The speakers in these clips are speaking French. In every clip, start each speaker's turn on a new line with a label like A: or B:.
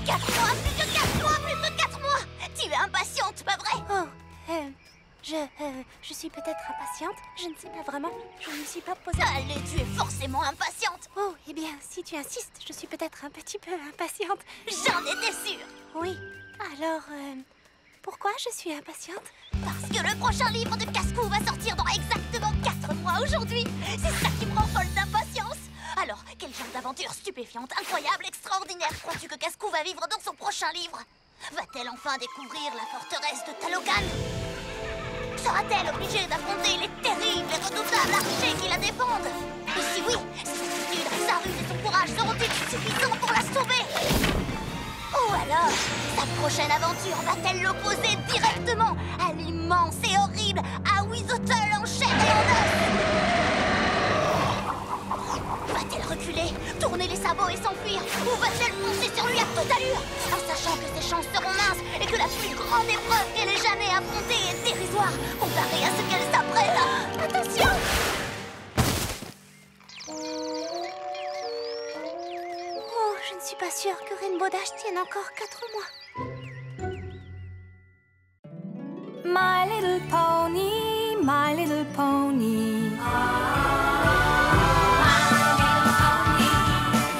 A: que 4 mois, plus que 4 mois, plus que 4 mois. Tu es impatiente, pas vrai?
B: Oh, je suis peut-être impatiente. Je ne sais pas vraiment. Je ne me suis pas posé...
A: Allez, tu es forcément impatiente.
B: Oh, eh bien, si tu insistes, je suis peut-être un petit peu impatiente.
A: J'en étais sûre.
B: Oui. Alors, pourquoi je suis impatiente?
A: Parce que le prochain livre de Casse-Cou va sortir dans exactement 4 mois aujourd'hui. C'est ça qui me rend folle d'impatience. Alors, quel genre d'aventure stupéfiante, incroyable, extraordinaire crois-tu que Casse-Cou va vivre dans son prochain livre? Va-t-elle enfin découvrir la forteresse de Talocan? Sera-t-elle obligée d'affronter les terribles et redoutables archers qui la défendent? Et si oui, ses aptitudes, sa ruse et son courage seront-ils suffisants pour la sauver? Ou alors, sa prochaine aventure va-t-elle l'opposer directement à l'immense et horrible Ahwiezotl en chair et en os? Va-t-elle reculer, tourner les sabots et s'enfuir? Ou va-t-elle foncer sur lui à toute allure, en sachant que ses chances seront minces et que la plus grande épreuve qu'elle ait jamais affrontée est dérisoire comparée à ce qu'elle s'apprête à... Attention!
B: Oh, je ne suis pas sûre que Rainbow Dash tienne encore 4 mois.
C: My little pony, my little pony.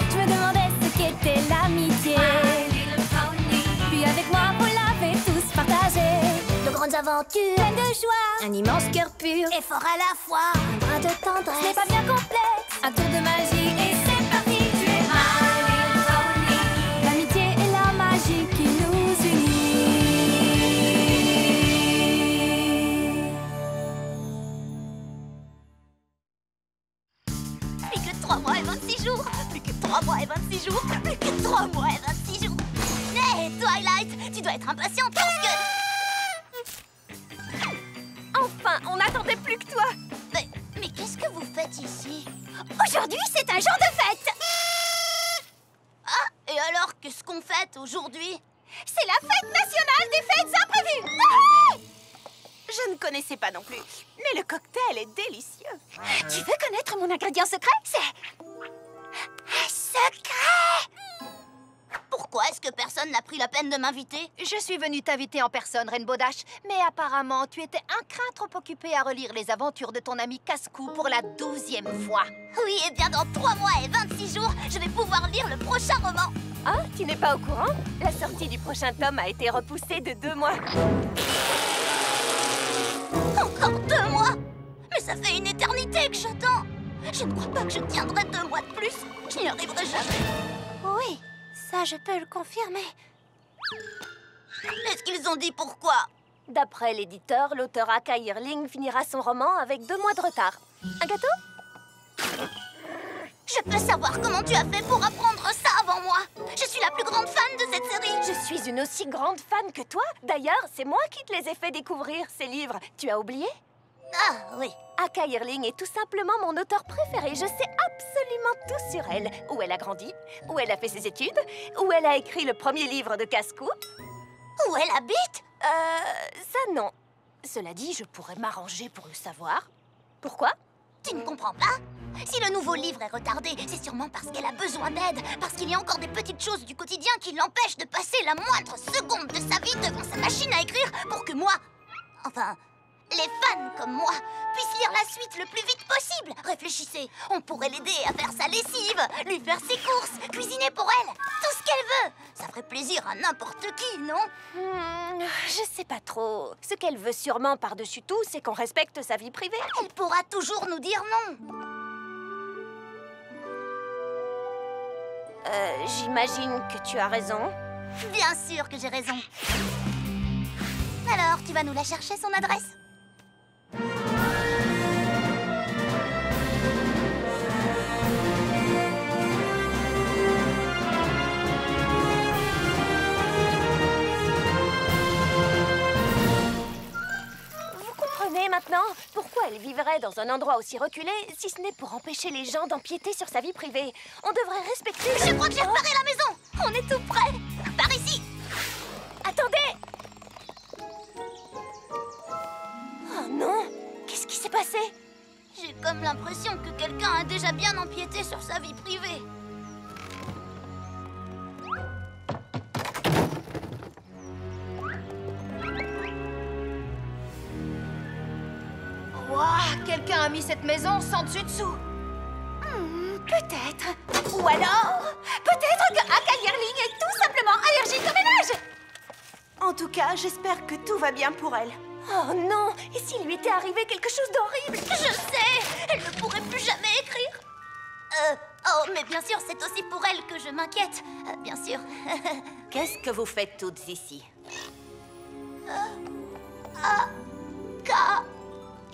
C: Je me demandais ce qu'était l'amitié. Puis avec moi, vous l'avez tous partagé.
A: De grandes aventures,
C: Pleine de joie,
A: un immense cœur pur
C: et fort à la fois.
A: un brin de
C: Ce
A: tendresse.
C: n'est pas bien complexe, un tour de magie et c'est parti. Tu es my little pony. L'amitié et la magie qui nous unit.
A: Plus que 3 mois et 26 jours. Plus que 3 mois et 26 jours. Plus que 3 mois et 26 jours. Hé, Twilight, tu dois être impatiente parce que...
C: Enfin, on n'attendait plus que toi.
A: Mais qu'est-ce que vous faites ici?
C: Aujourd'hui, c'est un jour de fête.
A: Ah, et alors, qu'est-ce qu'on fête aujourd'hui?
C: C'est la fête nationale des fêtes imprévues. Je ne connaissais pas non plus, mais le cocktail est délicieux. Tu veux connaître mon ingrédient secret? C'est... secret!
A: Pourquoi est-ce que personne n'a pris la peine de m'inviter?
D: Je suis venue t'inviter en personne, Rainbow Dash, mais apparemment, tu étais un crin trop occupé à relire les aventures de ton ami Casse-Cou pour la 12e fois.
A: Oui, et bien dans 3 mois et 26 jours, je vais pouvoir lire le prochain roman.
C: Ah, tu n'es pas au courant? La sortie du prochain tome a été repoussée de 2 mois.
A: Encore 2 mois? Mais ça fait une éternité que j'attends. Je ne crois pas que je tiendrai 2 mois de plus. Je n'y arriverai jamais.
B: Oui, ça je peux le confirmer.
A: Est-ce qu'ils ont dit pourquoi?
C: D'après l'éditeur, l'auteur Aka Yearling finira son roman avec 2 mois de retard. Un gâteau?
A: Je peux savoir comment tu as fait pour apprendre ça avant moi. Je suis la plus grande fan de cette série.
C: Je suis une aussi grande fan que toi. D'ailleurs, c'est moi qui te les ai fait découvrir, ces livres. Tu as oublié?
A: Ah oui.
C: Aka Yearling est tout simplement mon auteur préféré. Je sais absolument tout sur elle. Où elle a grandi, où elle a fait ses études, où elle a écrit le premier livre de Casse-Cou.
A: Où elle habite?
C: Ça non. Cela dit, je pourrais m'arranger pour le savoir. Pourquoi?
A: Tu ne comprends pas? Si le nouveau livre est retardé, c'est sûrement parce qu'elle a besoin d'aide. Parce qu'il y a encore des petites choses du quotidien qui l'empêchent de passer la moindre seconde de sa vie devant sa machine à écrire pour que moi, enfin, les fans comme moi, puissent lire la suite le plus vite possible. Réfléchissez, on pourrait l'aider à faire sa lessive, lui faire ses courses, cuisiner pour elle, tout ce qu'elle veut. Ça ferait plaisir à n'importe qui, non?
C: Je sais pas trop. Ce qu'elle veut sûrement par-dessus tout, c'est qu'on respecte sa vie privée.
A: Elle pourra toujours nous dire non.
C: J'imagine que tu as raison.
A: Bien sûr que j'ai raison. Alors, tu vas nous la chercher, son adresse?
C: Vous comprenez maintenant pourquoi elle vivrait dans un endroit aussi reculé, si ce n'est pour empêcher les gens d'empiéter sur sa vie privée. On devrait respecter...
A: Je crois que j'ai repéré la maison. On est tout près. Par ici.
C: Attendez! Oh non! Qu'est-ce qui s'est passé?
A: J'ai comme l'impression que quelqu'un a déjà bien empiété sur sa vie privée.
D: Quelqu'un a mis cette maison sans dessus-dessous.
C: Peut-être. Ou alors, peut-être que Aka Yearling est tout simplement allergique au ménage. En tout cas, j'espère que tout va bien pour elle. Oh non! Et s'il lui était arrivé quelque chose d'horrible?
A: Je sais! Elle ne pourrait plus jamais écrire. Oh, mais bien sûr, c'est aussi pour elle que je m'inquiète. Bien sûr.
C: Qu'est-ce que vous faites toutes ici?
A: Aka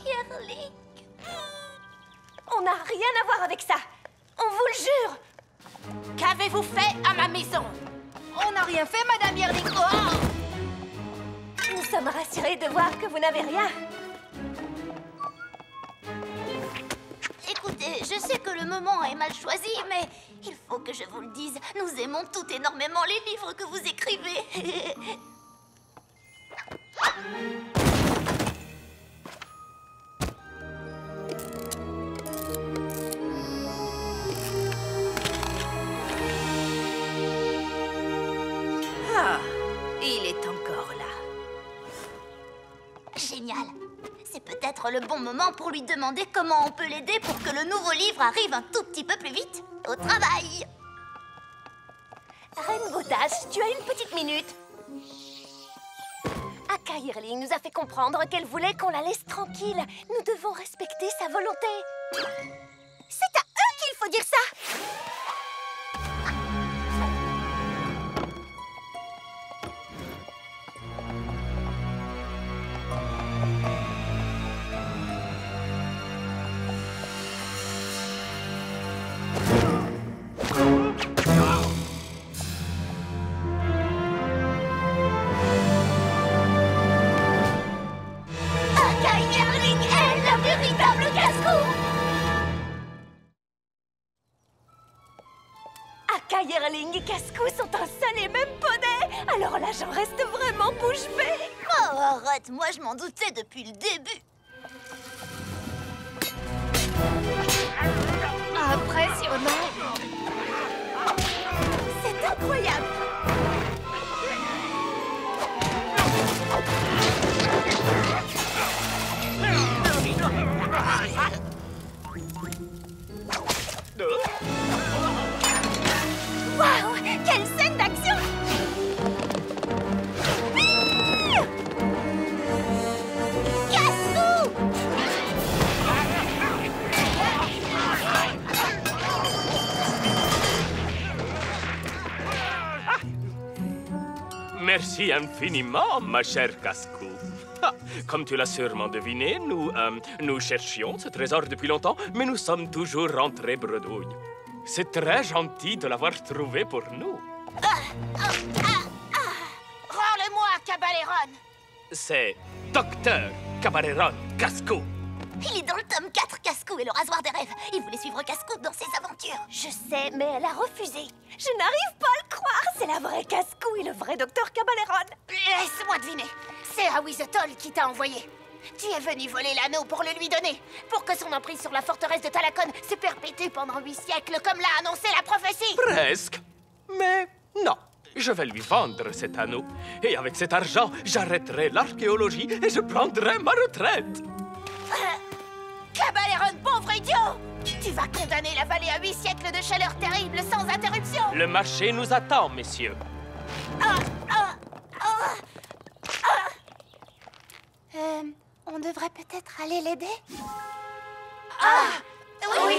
A: Yearling.
C: On n'a rien à voir avec ça. On vous le jure. Qu'avez-vous fait à ma maison?
D: On n'a rien fait, Madame Yearling. Oh!
C: Nous sommes rassurés de voir que vous n'avez rien.
A: Écoutez, je sais que le moment est mal choisi, mais il faut que je vous le dise. Nous aimons toutes énormément les livres que vous écrivez.
C: Ah, il est encore là.
A: Génial. C'est peut-être le bon moment pour lui demander comment on peut l'aider pour que le nouveau livre arrive un tout petit peu plus vite. Au travail.
C: Rainbow Dash, tu as une petite minute. Aka Yearling nous a fait comprendre qu'elle voulait qu'on la laisse tranquille. Nous devons respecter sa volonté. C'est à eux qu'il faut dire ça.
A: Aka Yearling est la véritable casse-cou.
C: Aka Yearling et Cascou sont un seul et même poney. Alors là, j'en reste vraiment bouche bée.
A: Oh, arrête, moi je m'en doutais depuis le début.
D: Impressionnant.
C: C'est incroyable. Waouh, quelle scène d'action!
A: Casse-cou.
E: Merci infiniment, ma chère Cascou. Ah, comme tu l'as sûrement deviné, nous cherchions ce trésor depuis longtemps, mais nous sommes toujours rentrés bredouille. C'est très gentil de l'avoir trouvé pour nous.
C: Rends-le-moi, Cabaléron!
E: C'est Docteur Cabaléron Cascou.
A: Il est dans le tome 4, Casse-cou et le rasoir des rêves. Il voulait suivre Casse-cou dans ses aventures.
C: Je sais, mais elle a refusé. Je n'arrive pas à le croire. C'est la vraie Cascou et le vrai docteur Cabaléron.
F: Laisse-moi deviner. C'est Awizotol qui t'a envoyé. Tu es venu voler l'anneau pour le lui donner, pour que son emprise sur la forteresse de Talakon se perpétue pendant 8 siècles, comme l'a annoncé la prophétie.
E: Presque. Mais non. Je vais lui vendre cet anneau. Et avec cet argent, j'arrêterai l'archéologie et je prendrai ma retraite.
F: Cabaléron, pauvre idiot! Tu vas condamner la vallée à 8 siècles de chaleur terrible sans interruption.
E: Le marché nous attend, messieurs.
B: On devrait peut-être aller l'aider?
A: Oui.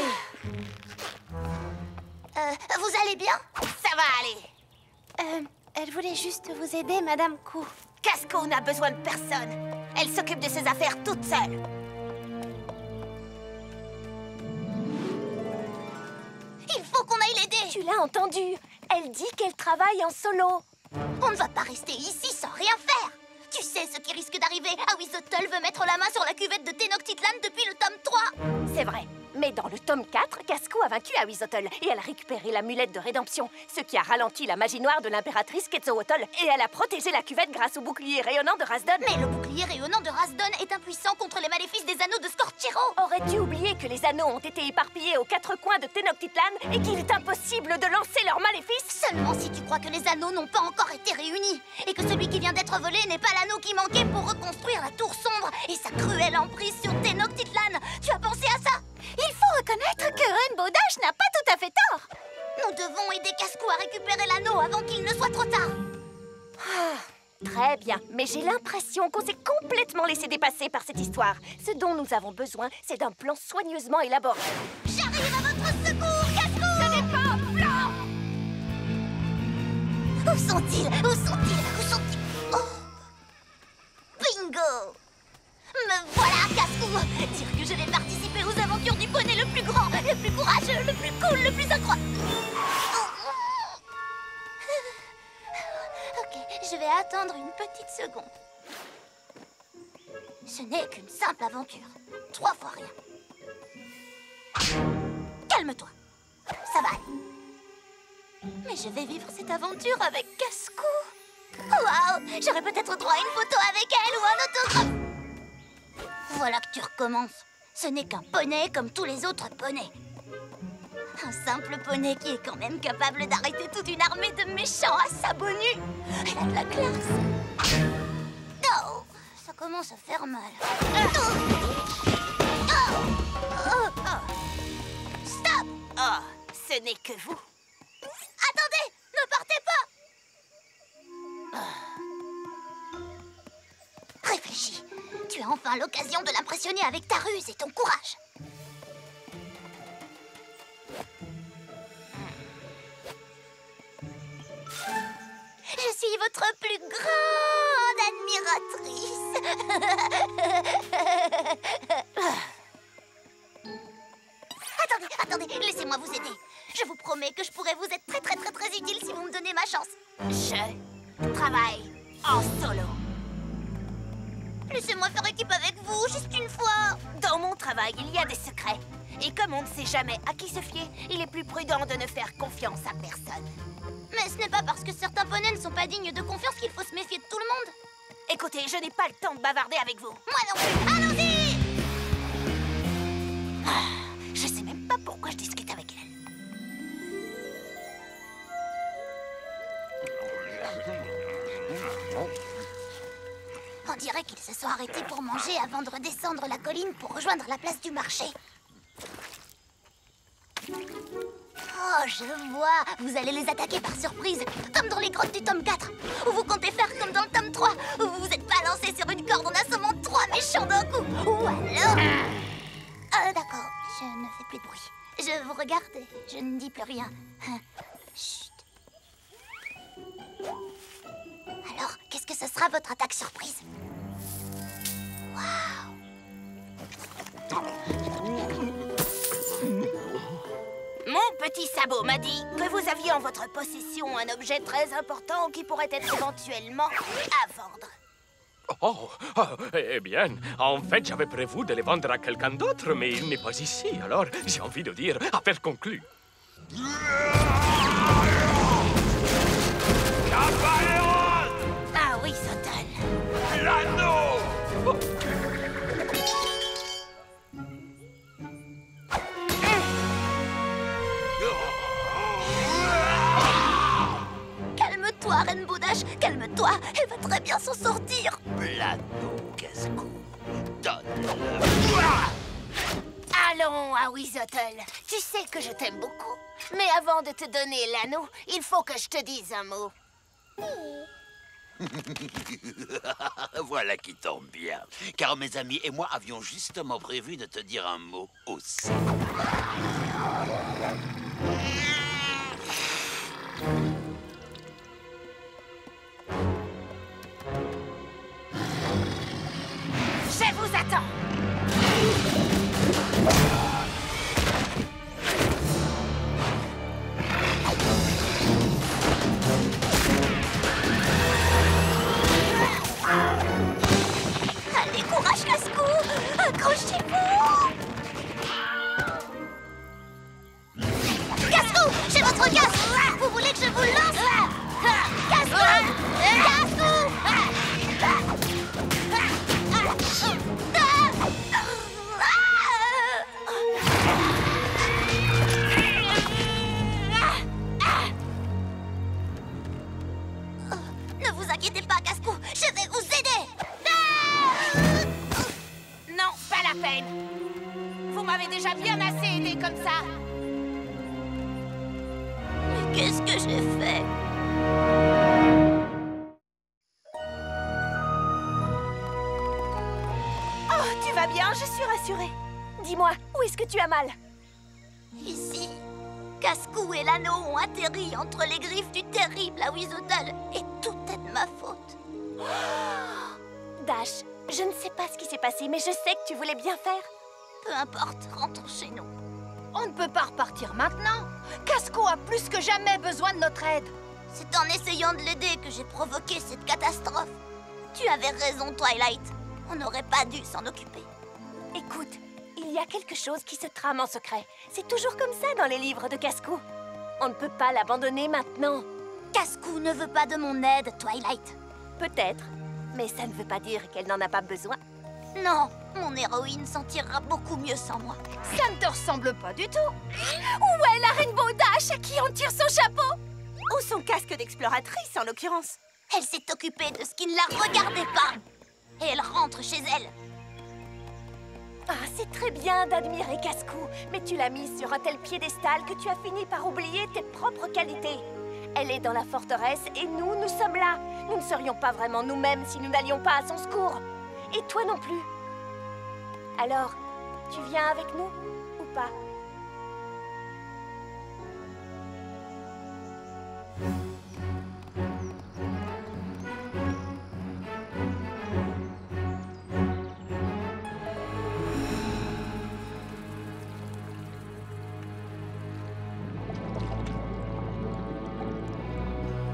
A: Vous allez bien?
F: Ça va aller.
B: Elle voulait juste vous aider, Madame Kou.
F: Casco n'a besoin de personne. Elle s'occupe de ses affaires toute seule.
A: Il faut qu'on aille l'aider.
C: Tu l'as entendu. Elle dit qu'elle travaille en solo.
A: On ne va pas rester ici sans rien faire. Tu sais ce qui risque d'arriver. Awizotol veut mettre la main sur la cuvette de Tenochtitlan depuis le tome 3.
C: C'est vrai. Mais dans le tome 4, Cascou a vaincu Ahuizotl et elle a récupéré l'amulette de rédemption, ce qui a ralenti la magie noire de l'impératrice Quetzalcoatl et elle a protégé la cuvette grâce au bouclier rayonnant de Rasdon.
A: Mais le bouclier rayonnant de Rasdon est impuissant contre les maléfices des anneaux de Scorchero.
C: Aurais-tu oublié que les anneaux ont été éparpillés aux 4 coins de Tenochtitlan et qu'il est impossible de lancer leurs maléfices?
A: Seulement si tu crois que les anneaux n'ont pas encore été réunis et que celui qui vient d'être volé n'est pas l'anneau qui manquait pour reconstruire la tour sombre et sa cruelle emprise sur Tenochtitlan. Tu as pensé à ça?
F: Il faut reconnaître que Rainbow Dash n'a pas tout à fait tort.
A: Nous devons aider Cascou à récupérer l'anneau avant qu'il ne soit trop tard.
C: Très bien, mais j'ai l'impression qu'on s'est complètement laissé dépasser par cette histoire. Ce dont nous avons besoin, c'est d'un plan soigneusement élaboré.
A: J'arrive à votre secours, Cascou! Ce n'est pas un plan! Où sont-ils? Où sont-ils? Où sont-ils? Oh! Bingo! Me voilà, Cascou! Dire que je vais participer aux aventures du poney le plus grand, le plus courageux, le plus cool, le plus incroyable. Ok, je vais attendre une petite seconde. Ce n'est qu'une simple aventure. 3 fois rien. Calme-toi. Ça va aller. Mais je vais vivre cette aventure avec Cascou. Waouh! J'aurais peut-être droit à une photo avec elle ou un autographe. Voilà que tu recommences. Ce n'est qu'un poney comme tous les autres poneys. Un simple poney qui est quand même capable d'arrêter toute une armée de méchants à sabot nu. Elle a de la classe. Oh, ça commence à faire mal. Stop!
C: Oh, ce n'est que vous.
A: Attendez! Ne partez pas! Réfléchis. Tu as enfin l'occasion de l'impressionner avec ta ruse et ton courage. Je suis votre plus grande admiratrice. Attendez, laissez-moi vous aider. Je vous promets que je pourrai vous être très utile si vous me donnez ma chance.
C: Je travaille en solo.
A: Laissez-moi faire équipe avec vous, juste une fois.
C: Dans mon travail, il y a des secrets. Et comme on ne sait jamais à qui se fier, il est plus prudent de ne faire confiance à personne.
A: Mais ce n'est pas parce que certains poneys ne sont pas dignes de confiance qu'il faut se méfier de tout le monde.
C: Écoutez, je n'ai pas le temps de bavarder avec vous.
A: Moi non plus, allons-y!
C: Je sais même pas pourquoi je discute avec elle.
A: On dirait qu'ils se sont arrêtés pour manger avant de redescendre la colline pour rejoindre la place du marché. Oh, je vois. Vous allez les attaquer par surprise, comme dans les grottes du tome 4. Ou vous comptez faire comme dans le tome 3, où vous vous êtes balancé sur une corde en assommant 3 méchants d'un coup. Ou alors... d'accord, je ne fais plus de bruit. Je vous regarde et je ne dis plus rien. Chut. Alors, qu'est-ce que ce sera votre attaque surprise? Waouh!
C: Mon petit sabot m'a dit que vous aviez en votre possession un objet très important qui pourrait être éventuellement à vendre.
E: Eh bien, en fait, j'avais prévu de les vendre à quelqu'un d'autre, mais il n'est pas ici, alors j'ai envie de dire affaire conclue.
C: Ah oui, Sotol.
E: L'anneau!
A: Calme-toi, Rainbow Dash, calme-toi. Elle va très bien s'en sortir.
G: L'anneau, Cascou. Donne-le.
F: Allons, Ahuizotl. Tu sais que je t'aime beaucoup. Mais avant de te donner l'anneau, il faut que je te dise un mot.
G: Voilà qui tombe bien. Car mes amis et moi avions justement prévu de te dire un mot aussi.
F: Je vous attends.
A: Allez, courage, Cascou! Accrochez-vous!
F: m'avez déjà bien assez aidé comme ça.
A: Mais qu'est-ce que j'ai fait?
C: Oh, tu vas bien, je suis rassurée. Dis-moi, où est-ce que tu as mal?
A: Ici, Cascou et l'anneau ont atterri entre les griffes du terrible Awizotal et tout est de ma faute.
C: Dash, je ne sais pas ce qui s'est passé, mais je sais que tu voulais bien faire.
A: Peu importe, rentrons chez nous.
D: On ne peut pas repartir maintenant. Cascou a plus que jamais besoin de notre aide.
A: C'est en essayant de l'aider que j'ai provoqué cette catastrophe. Tu avais raison, Twilight. On n'aurait pas dû s'en occuper.
C: Écoute, il y a quelque chose qui se trame en secret. C'est toujours comme ça dans les livres de Cascou. On ne peut pas l'abandonner maintenant.
A: Cascou ne veut pas de mon aide, Twilight.
C: Peut-être, mais ça ne veut pas dire qu'elle n'en a pas besoin.
A: Non, mon héroïne s'en tirera beaucoup mieux sans moi.
D: Ça ne te ressemble pas du tout.
C: Où est la Rainbow Dash à qui on tire son chapeau? Ou son casque d'exploratrice, en l'occurrence.
A: Elle s'est occupée de ce qui ne la regardait pas. Et elle rentre chez elle.
C: Ah, c'est très bien d'admirer Cascou, mais tu l'as mise sur un tel piédestal que tu as fini par oublier tes propres qualités. Elle est dans la forteresse et nous sommes là. Nous ne serions pas vraiment nous-mêmes si nous n'allions pas à son secours. Et toi non plus. Alors, tu viens avec nous ou pas?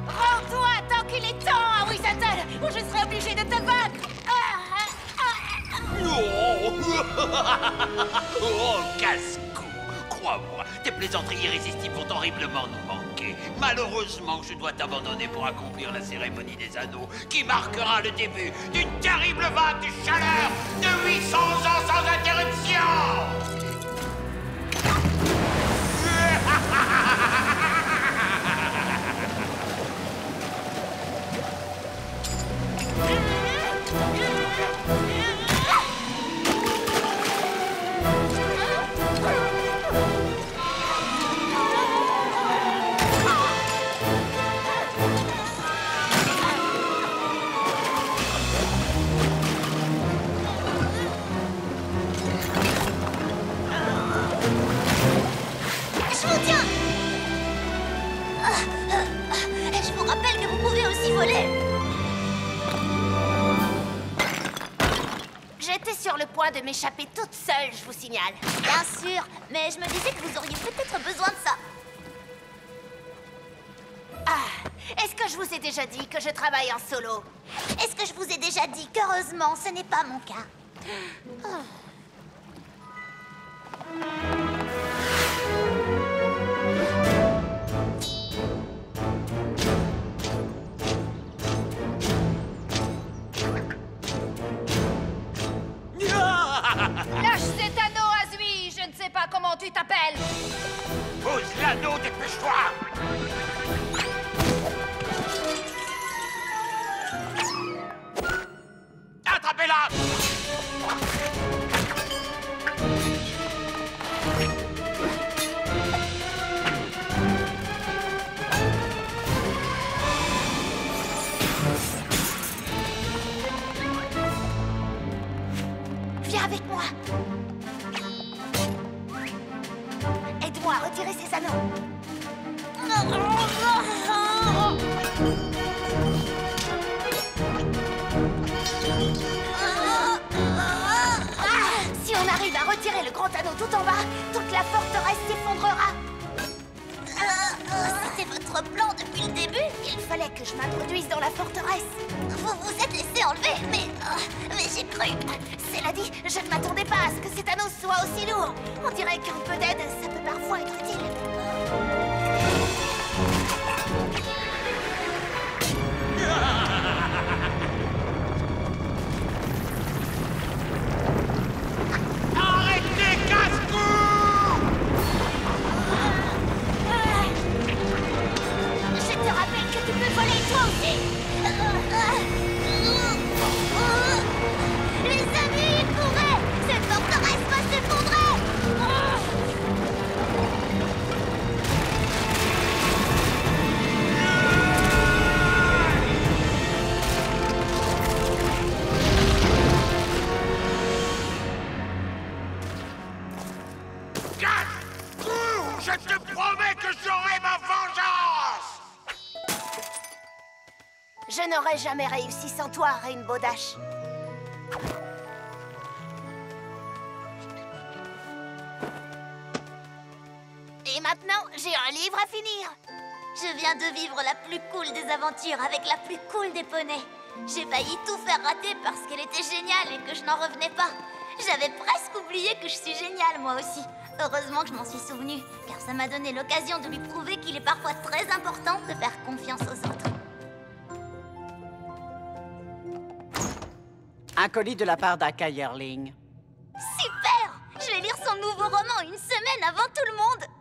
F: Rends-toi tant qu'il est temps, Awisatal, ou je serai obligée de te vaincre.
G: Oh, Cascou! Crois-moi, tes plaisanteries irrésistibles vont horriblement nous manquer. Malheureusement, je dois t'abandonner pour accomplir la cérémonie des anneaux qui marquera le début d'une terrible vague de chaleur de 800 ans sans interruption!
A: Je vous tiens. Je vous rappelle que vous pouvez aussi voler.
F: J'étais sur le point de m'échapper toute seule, je vous signale.
A: Bien sûr, mais je me disais que vous auriez peut-être besoin de ça.
F: Ah, est-ce que je vous ai déjà dit que je travaille en solo?
A: Est-ce que je vous ai déjà dit qu'heureusement, ce n'est pas mon cas?
D: Lâche cet anneau, Azui. Je ne sais pas comment tu t'appelles.
G: Pose l'anneau, dépêche-toi! Attrapez-la!
F: Viens avec moi. Aide-moi à retirer ces anneaux. Si on arrive à retirer le grand anneau tout en bas, toute la forteresse s'effondrera.
A: C'était votre plan depuis le début?
F: Il fallait que je m'introduise dans la forteresse.
A: Vous vous êtes laissé enlever, mais j'ai cru.
F: Cela dit, je ne m'attendais pas à ce que cet anneau soit aussi lourd. On dirait qu'un peu d'aide, ça peut parfois être utile.
G: Arrêtez, Cascou!
A: Je te rappelle que tu peux voler toi aussi. Les amis, courez! Cette forteresse va s'effondrer!
F: n'aurais jamais réussi sans toi, Rainbow Dash. Et maintenant, j'ai un livre à finir.
A: Je viens de vivre la plus cool des aventures avec la plus cool des poneys. J'ai failli tout faire rater parce qu'elle était géniale et que je n'en revenais pas. J'avais presque oublié que je suis géniale, moi aussi. Heureusement que je m'en suis souvenue, car ça m'a donné l'occasion de lui prouver qu'il est parfois très important de faire confiance aux autres.
H: Un colis de la part d'Aka Yearling.
A: Super! Je vais lire son nouveau roman une semaine avant tout le monde.